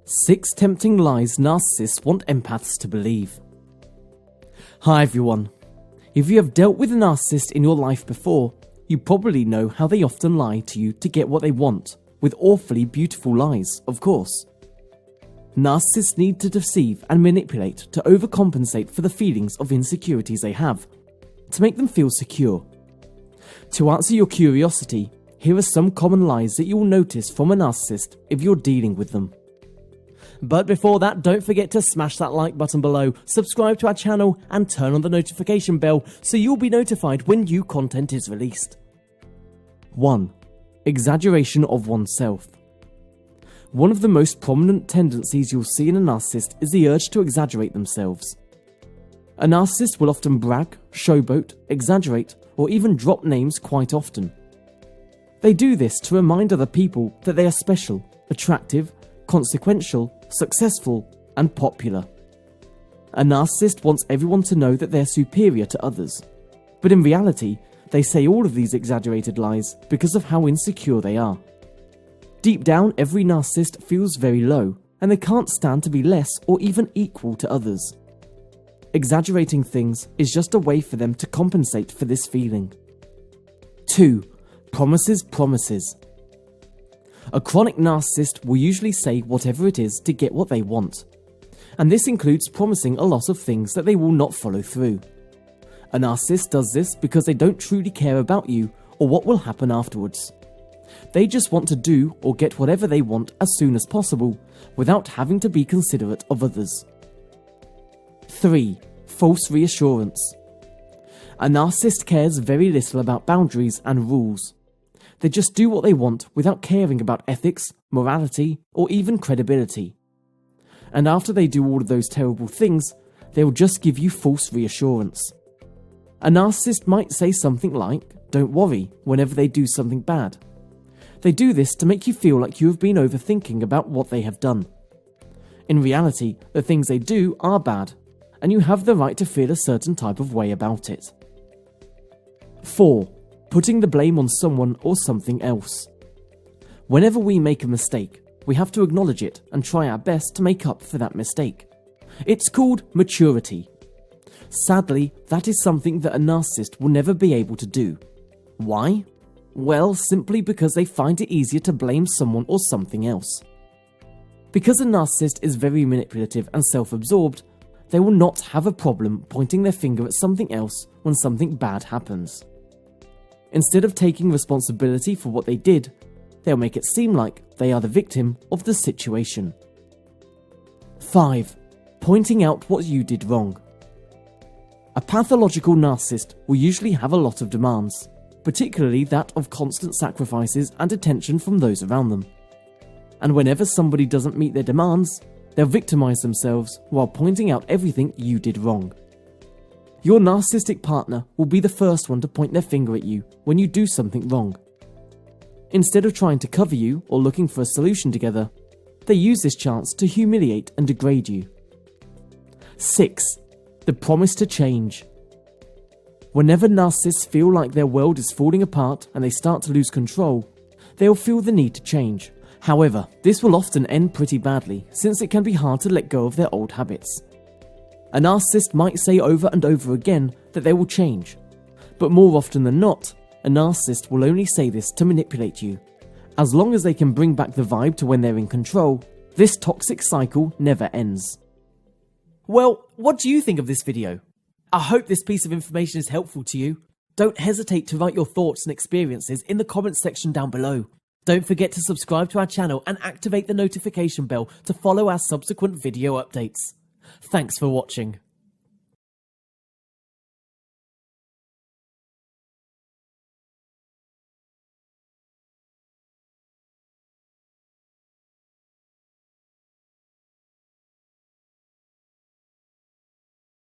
6 tempting lies narcissists want empaths to believe. Hi everyone. If you have dealt with a narcissist in your life before, you probably know how they often lie to you to get what they want, with awfully beautiful lies, of course. Narcissists need to deceive and manipulate to overcompensate for the feelings of insecurities they have, to make them feel secure. To answer your curiosity, here are some common lies that you will notice from a narcissist if you're dealing with them. But before that, don't forget to smash that like button below, subscribe to our channel and turn on the notification bell so you'll be notified when new content is released. 1. Exaggeration of oneself. One of the most prominent tendencies you'll see in a narcissist is the urge to exaggerate themselves. A narcissist will often brag, showboat, exaggerate, or even drop names quite often. They do this to remind other people that they are special, attractive, consequential, successful, and popular. A narcissist wants everyone to know that they're superior to others, but in reality, they say all of these exaggerated lies because of how insecure they are. Deep down, every narcissist feels very low, and they can't stand to be less or even equal to others. Exaggerating things is just a way for them to compensate for this feeling. 2. Promises. A chronic narcissist will usually say whatever it is to get what they want, and this includes promising a lot of things that they will not follow through. A narcissist does this because they don't truly care about you or what will happen afterwards. They just want to do or get whatever they want as soon as possible, without having to be considerate of others. 3. False reassurance. A narcissist cares very little about boundaries and rules. They just do what they want without caring about ethics, morality, or even credibility. And after they do all of those terrible things, they will just give you false reassurance. A narcissist might say something like, "Don't worry," whenever they do something bad. They do this to make you feel like you have been overthinking about what they have done. In reality, the things they do are bad, and you have the right to feel a certain type of way about it. 4. Putting the blame on someone or something else. Whenever we make a mistake, we have to acknowledge it and try our best to make up for that mistake. It's called maturity. Sadly, that is something that a narcissist will never be able to do. Why? Well, simply because they find it easier to blame someone or something else. Because a narcissist is very manipulative and self-absorbed, they will not have a problem pointing their finger at something else when something bad happens. Instead of taking responsibility for what they did, they'll make it seem like they are the victim of the situation. 5. Pointing out what you did wrong. A pathological narcissist will usually have a lot of demands, particularly that of constant sacrifices and attention from those around them. And whenever somebody doesn't meet their demands, they'll victimize themselves while pointing out everything you did wrong. Your narcissistic partner will be the first one to point their finger at you when you do something wrong. Instead of trying to cover you or looking for a solution together, they use this chance to humiliate and degrade you. 6. The promise to change. Whenever narcissists feel like their world is falling apart and they start to lose control, they'll feel the need to change. However, this will often end pretty badly, since it can be hard to let go of their old habits. A narcissist might say over and over again that they will change, but more often than not, a narcissist will only say this to manipulate you. As long as they can bring back the vibe to when they're in control, this toxic cycle never ends. Well, what do you think of this video? I hope this piece of information is helpful to you. Don't hesitate to write your thoughts and experiences in the comments section down below. Don't forget to subscribe to our channel and activate the notification bell to follow our subsequent video updates. Thanks for watching.